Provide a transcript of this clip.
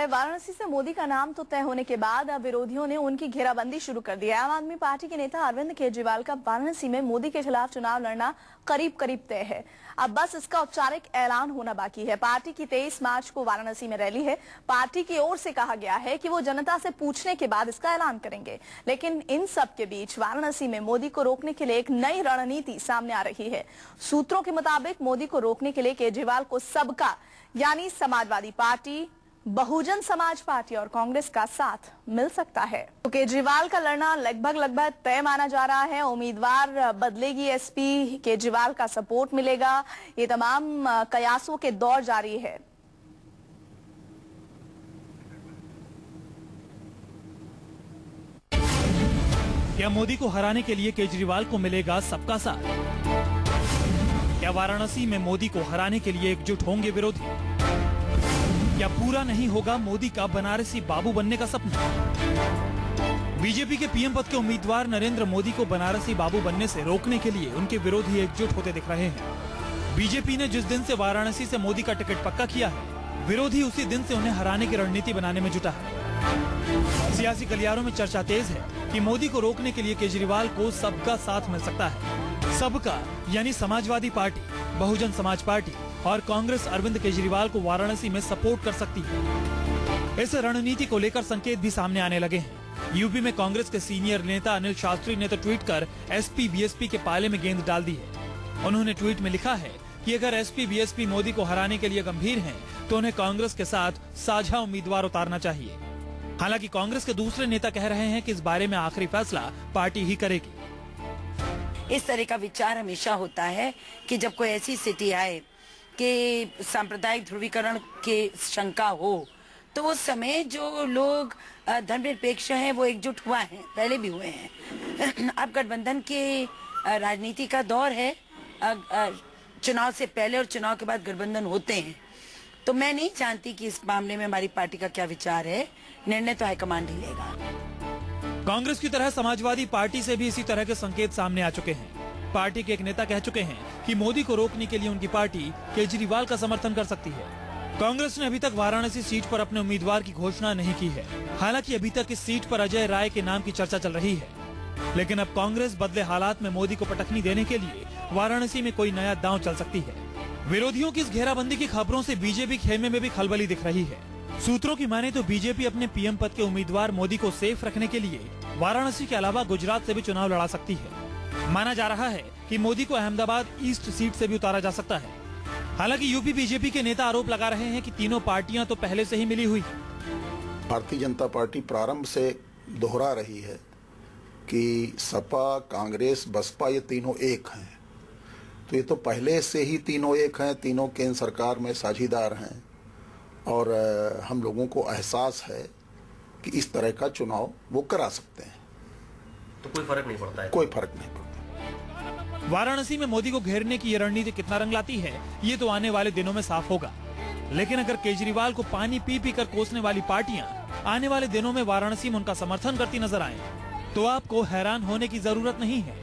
वाराणसी से मोदी का नाम तो तय होने के बाद अब विरोधियों ने उनकी घेराबंदी शुरू कर दी है। आम आदमी पार्टी के नेता अरविंद केजरीवाल का वाराणसी में मोदी के खिलाफ चुनाव लड़ना करीब करीब तय है। अब बस इसका औपचारिक ऐलान होना बाकी है। पार्टी की 23 मार्च को वाराणसी में रैली है। पार्टी की ओर से कहा गया है कि वो जनता से पूछने के बाद इसका ऐलान करेंगे। लेकिन इन सब के बीच वाराणसी में मोदी को रोकने के लिए एक नई रणनीति सामने आ रही है। सूत्रों के मुताबिक मोदी को रोकने के लिए केजरीवाल को सबका यानी समाजवादी पार्टी, बहुजन समाज पार्टी और कांग्रेस का साथ मिल सकता है। तो केजरीवाल का लड़ना लगभग तय माना जा रहा है। उम्मीदवार बदलेगी एसपी, केजरीवाल का सपोर्ट मिलेगा। ये तमाम कयासों के दौर जारी है। क्या मोदी को हराने के लिए केजरीवाल को मिलेगा सबका साथ? क्या वाराणसी में मोदी को हराने के लिए एकजुट होंगे विरोधी? क्या पूरा नहीं होगा मोदी का बनारसी बाबू बनने का सपना? बीजेपी के पीएम पद के उम्मीदवार नरेंद्र मोदी को बनारसी बाबू बनने से रोकने के लिए उनके विरोधी एकजुट होते दिख रहे हैं। बीजेपी ने जिस दिन से वाराणसी से मोदी का टिकट पक्का किया है, विरोधी उसी दिन से उन्हें हराने की रणनीति बनाने में जुटा है। सियासी गलियारों में चर्चा तेज है कि मोदी को रोकने के लिए केजरीवाल को सबका साथ मिल सकता है। सबका यानी समाजवादी पार्टी, बहुजन समाज पार्टी और कांग्रेस अरविंद केजरीवाल को वाराणसी में सपोर्ट कर सकती है। इस रणनीति को लेकर संकेत भी सामने आने लगे हैं। यूपी में कांग्रेस के सीनियर नेता अनिल शास्त्री ने तो ट्वीट कर एसपी बीएसपी के पाले में गेंद डाल दी है। उन्होंने ट्वीट में लिखा है कि अगर एसपी बीएसपी मोदी को हराने के लिए गंभीर हैं, तो उन्हें कांग्रेस के साथ साझा उम्मीदवार उतारना चाहिए। हालांकि कांग्रेस के दूसरे नेता कह रहे हैं कि इस बारे में आखिरी फैसला पार्टी ही करेगी। इस तरह का विचार हमेशा होता है कि जब कोई ऐसी स्थिति आए कि सांप्रदायिक ध्रुवीकरण के शंका हो, तो उस समय जो लोग धर्मनिरपेक्ष हैं वो एकजुट हुआ है, पहले भी हुए हैं। अब गठबंधन के राजनीति का दौर है। चुनाव से पहले और चुनाव के बाद गठबंधन होते हैं, तो मैं नहीं जानती कि इस मामले में हमारी पार्टी का क्या विचार है। निर्णय तो हाईकमान ही लेगा। कांग्रेस की तरह समाजवादी पार्टी से भी इसी तरह के संकेत सामने आ चुके हैं। पार्टी के एक नेता कह चुके हैं कि मोदी को रोकने के लिए उनकी पार्टी केजरीवाल का समर्थन कर सकती है। कांग्रेस ने अभी तक वाराणसी सीट पर अपने उम्मीदवार की घोषणा नहीं की है। हालांकि अभी तक इस सीट पर अजय राय के नाम की चर्चा चल रही है। लेकिन अब कांग्रेस बदले हालात में मोदी को पटखनी देने के लिए वाराणसी में कोई नया दांव चल सकती है। विरोधियों की इस घेराबंदी की खबरों से बीजेपी खेमे में भी खलबली दिख रही है। सूत्रों की माने तो बीजेपी अपने पीएम पद के उम्मीदवार मोदी को सेफ रखने के लिए वाराणसी के अलावा गुजरात से भी चुनाव लड़ा सकती है। माना जा रहा है कि मोदी को अहमदाबाद ईस्ट सीट से भी उतारा जा सकता है। हालांकि यूपी बीजेपी के नेता आरोप लगा रहे हैं कि तीनों पार्टियां तो पहले से ही मिली हुई हैं। भारतीय जनता पार्टी प्रारंभ से दोहरा रही है कि सपा, कांग्रेस, बसपा ये तीनों एक हैं। तो ये तो पहले से ही तीनों एक हैं, तीनों केंद्र सरकार में साझीदार हैं और हम लोगों को एहसास है कि इस तरह का चुनाव वो करा सकते हैं। तो कोई फर्क नहीं पड़ता है? कोई फर्क नहीं पड़ता। वाराणसी में मोदी को घेरने की ये रणनीति कितना रंग लाती है, ये तो आने वाले दिनों में साफ होगा। लेकिन अगर केजरीवाल को पानी पी पी कर कोसने वाली पार्टियां आने वाले दिनों में वाराणसी में उनका समर्थन करती नजर आए, तो आपको हैरान होने की जरूरत नहीं है।